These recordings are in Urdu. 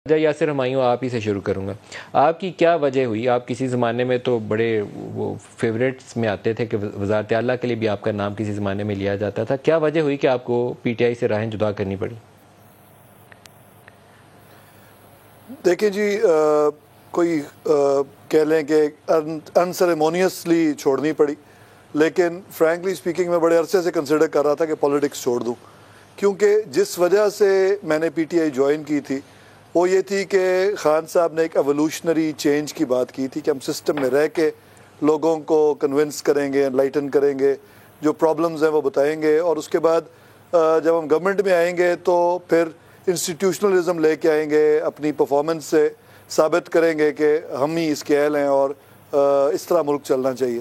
یاسر ہمایوں آپ ہی سے شروع کروں گا. آپ کی کیا وجہ ہوئی؟ آپ کسی زمانے میں تو بڑے وہ فیوریٹس میں آتے تھے کہ وزارت اعلیٰ کے لیے بھی آپ کا نام کسی زمانے میں لیا جاتا تھا. کیا وجہ ہوئی کہ آپ کو پی ٹی آئی سے راہیں جدا کرنی پڑی؟ دیکھیں جی، کوئی کہہ لیں کہ انسیریمونیسلی چھوڑنی پڑی، لیکن فرینکلی اسپیکنگ میں بڑے عرصے سے کنسیڈر کر رہا تھا کہ پولیٹکس چھوڑ دوں، کیونکہ جس وجہ سے میں نے پی ٹی آئی جوائن کی تھی وہ یہ تھی کہ خان صاحب نے ایک ایولیوشنری چینج کی بات کی تھی کہ ہم سسٹم میں رہ کے لوگوں کو کنونس کریں گے، انلائٹن کریں گے، جو پرابلمز ہیں وہ بتائیں گے، اور اس کے بعد جب ہم گورنمنٹ میں آئیں گے تو پھر انسٹیٹیوشنلزم لے کے آئیں گے، اپنی پرفارمنس سے ثابت کریں گے کہ ہم ہی اس کے اہل ہیں اور اس طرح ملک چلنا چاہیے.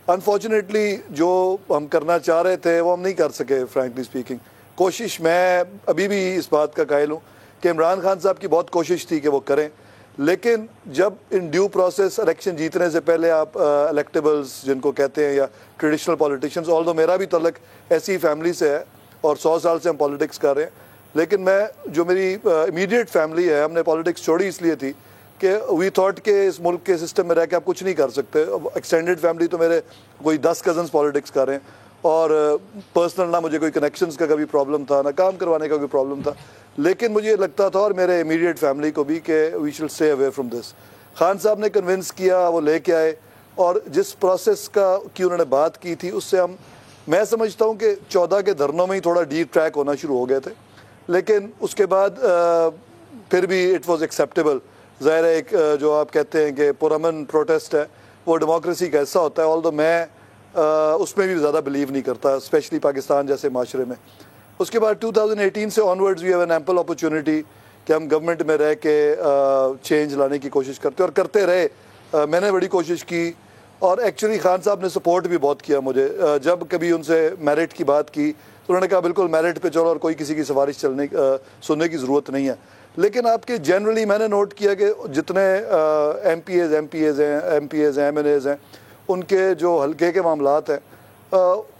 انفارچونیٹلی جو ہم کرنا چاہ رہے تھے وہ ہم نہیں کر سکے. فرینکلی اسپیکنگ کوشش میں ابھی بھی اس بات کا قائل ہوں کہ عمران خان صاحب کی بہت کوشش تھی کہ وہ کریں، لیکن جب ان ڈیو پروسیس الیکشن جیتنے سے پہلے آپ الیکٹیبلز جن کو کہتے ہیں یا ٹریڈیشنل پولیٹیشینز، آلدو میرا بھی تعلق ایسی فیملی سے ہے اور 100 سال سے ہم پالیٹکس کر رہے ہیں، لیکن میں جو میری امیڈیٹ فیملی ہے، ہم نے پالیٹکس چھوڑی اس لیے تھی کہ وی تھاٹ کہ اس ملک کے سسٹم میں رہ کے آپ کچھ نہیں کر سکتے. ایکسٹینڈیڈ فیملی تو میرے کوئی 10 کزنس پالیٹکس کر رہے ہیں، اور پرسنل نہ مجھے کوئی کنیکشنز کا کبھی پرابلم تھا، نہ کام کروانے کا کوئی پرابلم تھا، لیکن مجھے یہ لگتا تھا اور میرے امیڈیٹ فیملی کو بھی کہ وی شل stay away from this. Khan صاحب نے کنونس کیا، وہ لے کے آئے، اور جس پروسیس کا کی انہوں نے بات کی تھی اس سے میں سمجھتا ہوں کہ 14 کے دھرنوں میں ہی تھوڑا ڈیپ ٹریک ہونا شروع ہو گئے تھے، لیکن اس کے بعد پھر بھی اٹ واز ایکسیپٹیبل. ظاہر ہے ایک جو آپ کہتے ہیں کہ پرامن پروٹیسٹ ہے وہ ڈیموکریسی کا حصہ ہوتا ہے، آلدو میں اس میں بھی زیادہ بلیو نہیں کرتا، اسپیشلی پاکستان جیسے معاشرے میں. اس کے بعد 2018 سے onwards we have an ample opportunity کہ ہم گورنمنٹ میں رہ کے چینج لانے کی کوشش کرتے اور کرتے رہے. میں نے بڑی کوشش کی، اور ایکچولی خان صاحب نے سپورٹ بھی بہت کیا مجھے. جب کبھی ان سے میرٹ کی بات کی تو انہوں نے کہا بالکل میرٹ پہ چلو اور کوئی کسی کی سفارش سننے کی ضرورت نہیں ہے. لیکن آپ کے جنرلی میں نے نوٹ کیا کہ جتنے ایم پی ایز ہیں، ایم این ایز ہیں، ان کے جو حلقے کے معاملات ہیں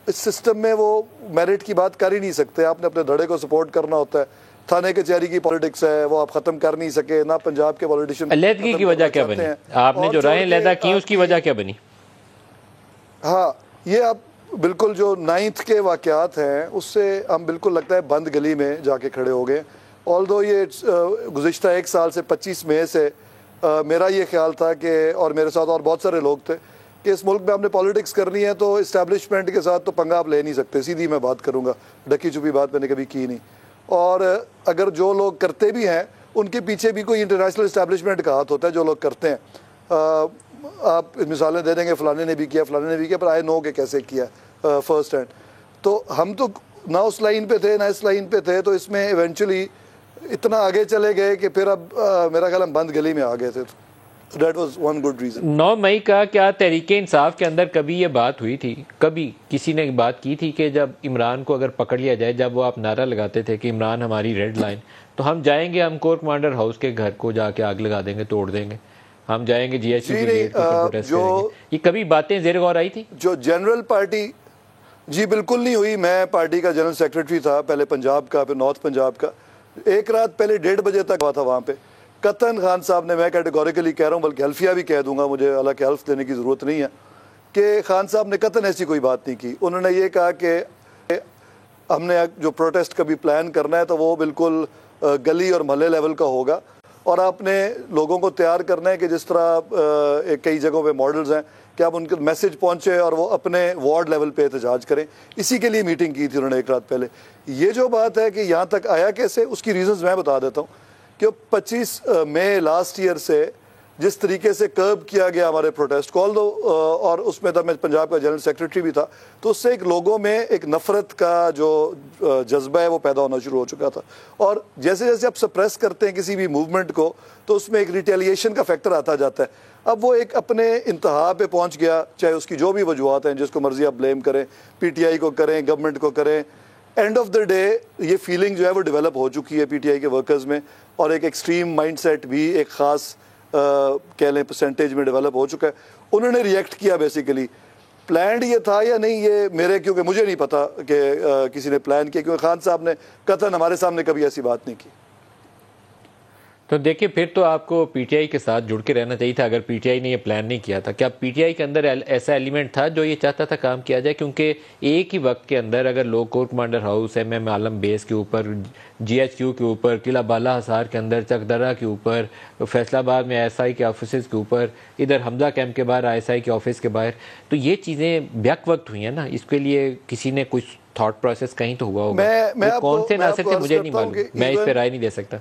اس سسٹم میں وہ میرٹ کی بات کر ہی نہیں سکتے. آپ نے اپنے دھڑے کو سپورٹ کرنا ہوتا ہے. تھانے کچہری کی پالیٹکس ہے وہ آپ ختم کر نہیں سکے، نہ پنجاب کے پالیٹیشین. علیحدگی کی وجہ کیا بنی؟ آپ نے جو رائے علیحدہ کی اس کی وجہ کیا بنی؟ ہاں، یہ آپ بالکل جو 9th کے واقعات ہیں اس سے ہم بالکل لگتا ہے بند گلی میں جا کے کھڑے ہو گئے. آلدو یہ گزشتہ 1 سال سے 25 مئی سے میرا یہ خیال تھا کہ، اور میرے ساتھ اور بہت سارے لوگ تھے، کہ اس ملک میں ہم نے پالیٹکس کرنی ہے تو اسٹیبلشمنٹ کے ساتھ تو پنگا آپ لے نہیں سکتے. سیدھی میں بات کروں گا، ڈکی چھپی بات میں نے کبھی کی نہیں. اور اگر جو لوگ کرتے بھی ہیں ان کے پیچھے بھی کوئی انٹرنیشنل اسٹیبلشمنٹ کا ہاتھ ہوتا ہے جو لوگ کرتے ہیں. آپ مثالیں دے دیں گے فلانے نے بھی کیا، فلانے نے بھی کیا، پر آئی نو کہ کیسے کیا فرسٹ ہینڈ. تو ہم تو نہ اس لائن پہ تھے نہ اس لائن پہ تھے، تو اس میں ایونچولی اتنا آگے چلے گئے کہ پھر اب میرا خیال ہم بند گلی میں آ گئے تھے. That was one good reason. 9 مئی کا کیا تحریک انصاف کے اندر کبھی یہ بات ہوئی تھی، کبھی کسی نے بات کی تھی کہ جب عمران کو اگر پکڑ لیا جائے، جب وہ آپ نعرہ لگاتے تھے کہ عمران ہماری ریڈ لائن، تو ہم جائیں گے، ہم کور کمانڈر ہاؤس کے گھر کو جا کے آگ لگا دیں گے، توڑ دیں گے، ہم جائیں گے جی ایچ کی گیٹ پر پروٹیسٹ کریں گے، یہ کبھی باتیں زیر غور آئی تھی؟ جو جنرل پارٹی، جی بالکل نہیں ہوئی. میں پارٹی کا جنرل سیکرٹری تھا، پہلے پنجاب کا پھر نارتھ پنجاب کا. ایک رات پہلے 1:30 بجے تک ہوا تھا وہاں پہ. قطن خان صاحب نے، میں کیٹیگوریکلی کہہ رہا ہوں، بلکہ حلفیہ بھی کہہ دوں گا، مجھے حالانکہ حلف دینے کی ضرورت نہیں ہے، کہ خان صاحب نے قطن ایسی کوئی بات نہیں کی. انہوں نے یہ کہا کہ ہم نے جو پروٹیسٹ کبھی پلان کرنا ہے تو وہ بالکل گلی اور محلے لیول کا ہوگا، اور آپ نے لوگوں کو تیار کرنا ہے کہ جس طرح کئی جگہوں پہ ماڈلز ہیں کہ آپ ان کے میسج پہنچے اور وہ اپنے وارڈ لیول پہ احتجاج کریں. اسی کے لیے میٹنگ کی تھی انہوں نے ایک رات پہلے. یہ جو بات ہے کہ یہاں تک آیا کیسے، اس کی ریزنز میں بتا دیتا ہوں. کہ 25 مئی لاسٹ ایئر سے جس طریقے سے کرب کیا گیا ہمارے پروٹیسٹ کو، اور اس میں تھا میں پنجاب کا جنرل سیکرٹری بھی تھا، تو اس سے ایک لوگوں میں ایک نفرت کا جو جذبہ ہے وہ پیدا ہونا شروع ہو چکا تھا. اور جیسے جیسے آپ سپریس کرتے ہیں کسی بھی موومنٹ کو تو اس میں ایک ریٹیلیشن کا فیکٹر آتا جاتا ہے. اب وہ ایک اپنے انتہا پہ پہنچ گیا، چاہے اس کی جو بھی وجوہات ہیں، جس کو مرضی آپ بلیم کریں، پی ٹی آئی کو کریں، گورنمنٹ کو کریں. اینڈ آف دا ڈے یہ فیلنگ جو ہے وہ ڈیولپ ہو چکی ہے پی ٹی آئی کے ورکرز میں، اور ایک ایکسٹریم مائنڈ سیٹ بھی ایک خاص کہہ لیں پرسنٹیج میں ڈیولپ ہو چکا ہے. انہوں نے ریئیکٹ کیا. بیسیکلی پلانڈ یہ تھا یا نہیں یہ میرے، کیونکہ مجھے نہیں پتا کہ کسی نے پلان کیا، کیونکہ خان صاحب نے قطعاً ہمارے سامنے کبھی ایسی بات نہیں کی. تو دیکھیں پھر تو آپ کو پی ٹی آئی کے ساتھ جڑ کے رہنا چاہیے تھا اگر پی ٹی آئی نے یہ پلان نہیں کیا تھا. کیا پی ٹی آئی کے اندر ایسا ایلیمنٹ تھا جو یہ چاہتا تھا کام کیا جائے؟ کیونکہ ایک ہی وقت کے اندر اگر لوگ corps commander house, M M Alam بیس کے اوپر، جی ایچ کیو کے اوپر، قلعہ بالا حصار کے اندر، چک درہ کے اوپر، فیصل آباد میں ایس آئی کے آفیسز کے اوپر، ادھر حمزہ کیمپ کے باہر ایس آئی کے آفس کے باہر، تو یہ چیزیں بیک وقت ہوئی ہیں نا. اس کے لیے کسی نے کچھ تھاٹ پروسیس کہیں تو ہوا ہوگا. کون سے ناصر تھے مجھے نہیں معلوم، میں اس پہ رائے نہیں دے سکتا.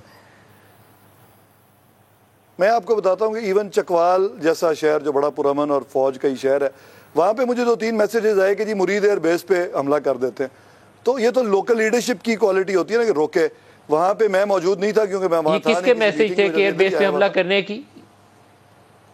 میں آپ کو بتاتا ہوں کہ ایون چکوال جیسا شہر جو بڑا پرامن اور فوج کا ہی شہر ہے، وہاں پہ مجھے 2-3 میسیجز آئے کہ جی مرید ایئر بیس پہ حملہ کر دیتے ہیں. تو یہ تو لوکل لیڈرشپ کی کوالٹی ہوتی ہے نا کہ روکے. وہاں پہ میں موجود نہیں تھا کیونکہ میں وہاں تھا نہیں. کس کے میسیج تھے کہ ایئر بیس پہ حملہ کرنے کی؟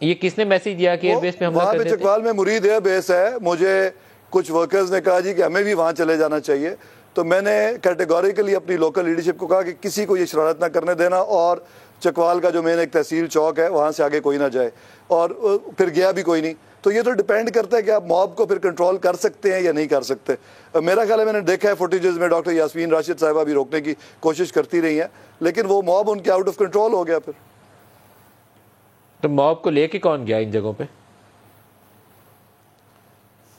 یہ کس نے میسیج دیا کہ ایئر بیس پہ حملہ کرنے تھے؟ وہاں پہ چکوال میں مرید ایئر بیس ہے. مجھے کچھ ورکرز نے کہا جی کہ ہمیں بھی وہاں چلے جانا چاہیے. تو میں نے کیٹیگوریکلی اپنی لوکل لیڈرشپ کو کہا کہ کسی کو یہ شرارت نہ کرنے دینا، اور چکوال کا جو مین ایک تحصیل چوک ہے وہاں سے آگے کوئی نہ جائے. اور پھر گیا بھی کوئی نہیں. تو یہ تو ڈیپینڈ کرتا ہے کہ آپ موب کو پھر کنٹرول کر سکتے ہیں یا نہیں کر سکتے. میرا خیال ہے میں نے دیکھا ہے فوٹیجز میں ڈاکٹر یاسمین راشد صاحبہ بھی روکنے کی کوشش کرتی رہی ہیں، لیکن وہ موب ان کے آؤٹ آف کنٹرول ہو گیا. پھر تو موب کو لے کے کون گیا ان جگہوں پہ؟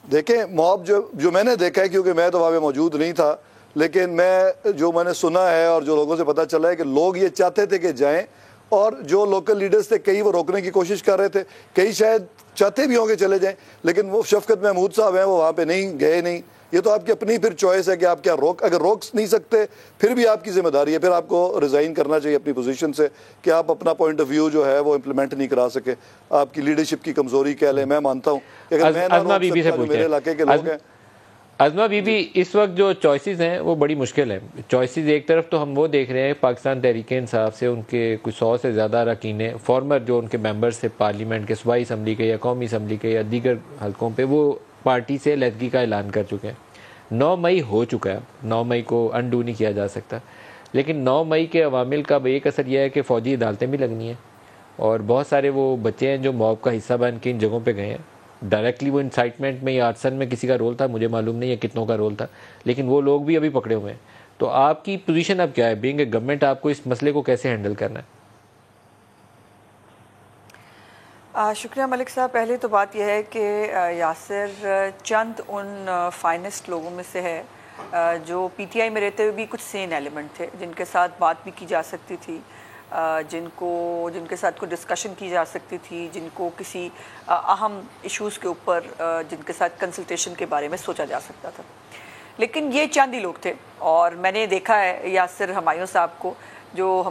دیکھیں موب جو میں نے دیکھا ہے، کیونکہ میں تو وہاں پہ موجود نہیں تھا، لیکن میں نے سنا ہے اور جو لوگوں سے پتہ چلا ہے کہ لوگ یہ چاہتے تھے کہ جائیں، اور جو لوکل لیڈرز تھے کئی وہ روکنے کی کوشش کر رہے تھے، کئی شاید چاہتے بھی ہوں کہ چلے جائیں، لیکن وہ شفقت محمود صاحب ہیں وہ وہاں پہ نہیں گئے. نہیں، یہ تو آپ کی اپنی پھر چوائس ہے کہ آپ کیا اگر روک نہیں سکتے پھر بھی آپ کی ذمہ داری ہے، پھر آپ کو ریزائن کرنا چاہیے اپنی پوزیشن سے کہ آپ اپنا پوائنٹ آف ویو جو ہے وہ امپلیمنٹ نہیں کرا سکے. آپ کی لیڈرشپ کی کمزوری کہہ لیں. میں مانتا ہوں کہ اگر میں نہ روک سکتا جو میرے علاقے کے لوگ ہیں. ازما بی بی، اس وقت جو چوائسز ہیں وہ بڑی مشکل ہیں. چوائسز ایک طرف تو ہم وہ دیکھ رہے ہیں پاکستان تحریک انصاف سے ان کے کچھ 100 سے زیادہ اراکین فارمر جو ان کے ممبرز تھے پارلیمنٹ کے، صوبائی اسمبلی کے یا قومی اسمبلی کے یا دیگر حلقوں پہ، وہ پارٹی سے علیحدگی کا اعلان کر چکے ہیں. 9 مئی ہو چکا ہے، 9 مئی کو انڈو نہیں کیا جا سکتا. لیکن 9 مئی کے عوامل کا ایک اثر یہ ہے کہ فوجی عدالتیں بھی لگنی ہیں، اور بہت سارے وہ بچے ہیں جو موب کا حصہ بن کے ان جگہوں پہ گئے ہیں. ڈائریکٹلی وہ انسائٹمنٹ میں یا آرسن میں کسی کا رول تھا، مجھے معلوم نہیں ہے کتنوں کا رول تھا، لیکن وہ لوگ بھی ابھی پکڑے ہوئے ہیں. تو آپ کی پوزیشن اب کیا ہے بینگ اے گورنمنٹ؟ آپ کو اس مسئلے کو کیسے ہینڈل کرنا ہے؟ شکریہ ملک صاحب. پہلے تو بات یہ ہے کہ یاسر چند ان فائنسٹ لوگوں میں سے ہے جو پی ٹی آئی میں رہتے ہوئے بھی کچھ سین ایلیمنٹ تھے، جن کے ساتھ بات بھی کی جا سکتی تھی، جن کے ساتھ کوئی ڈسکشن کی جا سکتی تھی، جن کو کسی اہم ایشوز کے اوپر جن کے ساتھ کنسلٹیشن کے بارے میں سوچا جا سکتا تھا. لیکن یہ چند ہی لوگ تھے. اور میں نے دیکھا ہے یاسر ہمایوں صاحب کو، جو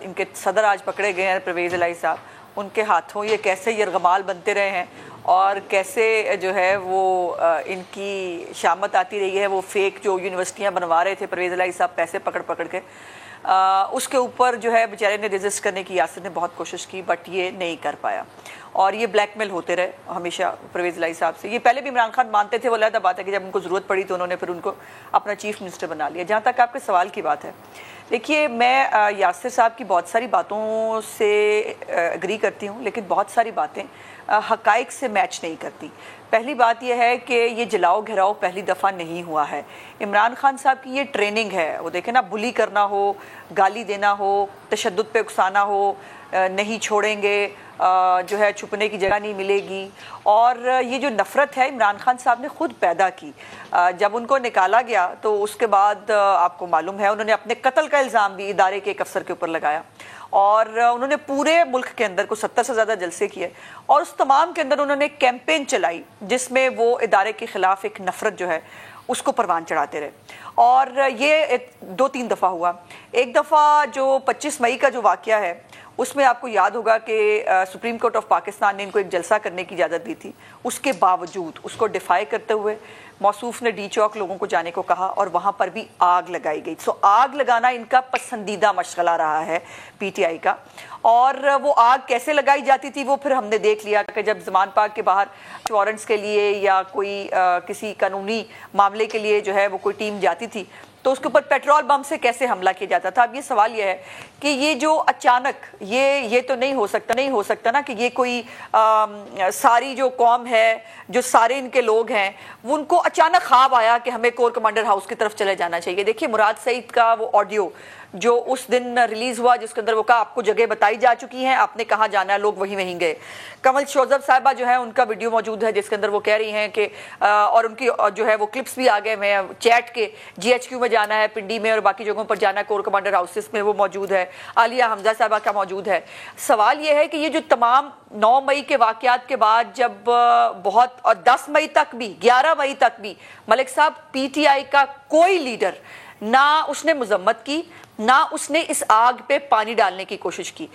ان کے صدر آج پکڑے گئے ہیں پرویز الہی صاحب، ان کے ہاتھوں یہ کیسے یرغمال بنتے رہے ہیں اور کیسے جو ہے وہ ان کی شامت آتی رہی ہے. وہ فیک جو یونیورسٹیاں بنوا رہے تھے پرویز الہی صاحب پیسے پکڑ کے، اس کے اوپر جو ہے بیچارے نے ریزسٹ کرنے کی یاسر نے بہت کوشش کی، بٹ یہ نہیں کر پایا. اور یہ بلیک میل ہوتے رہے ہمیشہ پرویز الہی صاحب سے. یہ پہلے بھی عمران خان مانتے تھے، وہ علیحدہ بات ہے کہ جب ان کو ضرورت پڑی تو انہوں نے پھر ان کو اپنا چیف منسٹر بنا لیا. جہاں تک آپ کے سوال کی بات ہے، دیکھیے میں یاسر صاحب کی بہت ساری باتوں سے اگری کرتی ہوں، لیکن بہت ساری باتیں حقائق سے میچ نہیں کرتی. پہلی بات یہ ہے کہ یہ جلاؤ گھراؤ پہلی دفعہ نہیں ہوا ہے. عمران خان صاحب کی یہ ٹریننگ ہے. وہ دیکھیں نا، بلی کرنا ہو، گالی دینا ہو، تشدد پہ اکسانا ہو، نہیں چھوڑیں گے، جو ہے چھپنے کی جگہ نہیں ملے گی. اور یہ جو نفرت ہے عمران خان صاحب نے خود پیدا کی. جب ان کو نکالا گیا تو اس کے بعد آپ کو معلوم ہے انہوں نے اپنے قتل کا الزام بھی ادارے کے ایک افسر کے اوپر لگایا، اور انہوں نے پورے ملک کے اندر کو 70 سے زیادہ جلسے کیے، اور اس تمام کے اندر انہوں نے ایک کیمپین چلائی جس میں وہ ادارے کے خلاف ایک نفرت جو ہے اس کو پروان چڑھاتے رہے. اور یہ 2-3 دفعہ ہوا. ایک دفعہ جو 25 مئی کا جو واقعہ ہے، اس میں آپ کو یاد ہوگا کہ سپریم کورٹ آف پاکستان نے ان کو ایک جلسہ کرنے کی اجازت دی تھی. اس کے باوجود اس کو ڈیفائی کرتے ہوئے موصوف نے ڈی چوک لوگوں کو جانے کو کہا، اور وہاں پر بھی آگ لگائی گئی. آگ لگانا ان کا پسندیدہ مشغلہ رہا ہے پی ٹی آئی کا. اور وہ آگ کیسے لگائی جاتی تھی وہ پھر ہم نے دیکھ لیا کہ جب زمان پاک کے باہر وارنٹس کے لیے یا کوئی کسی قانونی معاملے کے لیے جو ہے وہ کوئی ٹیم جاتی تھی تو اس کے اوپر پیٹرول بم سے کیسے حملہ کیا جاتا تھا. اب یہ سوال یہ ہے کہ یہ جو اچانک یہ تو نہیں ہو سکتا نا کہ یہ کوئی ساری جو قوم ہے, جو سارے ان کے لوگ ہیں, وہ ان کو اچانک خواب آیا کہ ہمیں کور کمانڈر ہاؤس کی طرف چلے جانا چاہیے. دیکھیے مراد سعید کا وہ آڈیو جو اس دن ریلیز ہوا, جس کے اندر وہ کہا آپ کو جگہ بتائی جا چکی ہیں, آپ نے کہاں جانا ہے, لوگ وہیں گئے. کمل شوذب صاحبہ جو ہے ان کا ویڈیو موجود ہے جس کے اندر وہ کہہ رہی ہیں کہ اور ان کی جو ہے وہ کلپس بھی آ گئے ہیں چیٹ کے, جی ایچ کیو میں جانا ہے, پنڈی میں اور باقی جگہوں پر جانا ہے, کور کمانڈر ہاؤسز میں وہ موجود ہے, عالیہ حمزہ صاحبہ کا موجود ہے. سوال یہ ہے کہ یہ جو تمام 9 مئی کے واقعات کے بعد جب بہت, اور 10 مئی تک بھی, 11 مئی تک بھی ملک صاحب پی ٹی آئی کا کوئی لیڈر نہ اس نے مذمت کی, نہ اس نے اس آگ پہ پانی ڈالنے کی کوشش کی.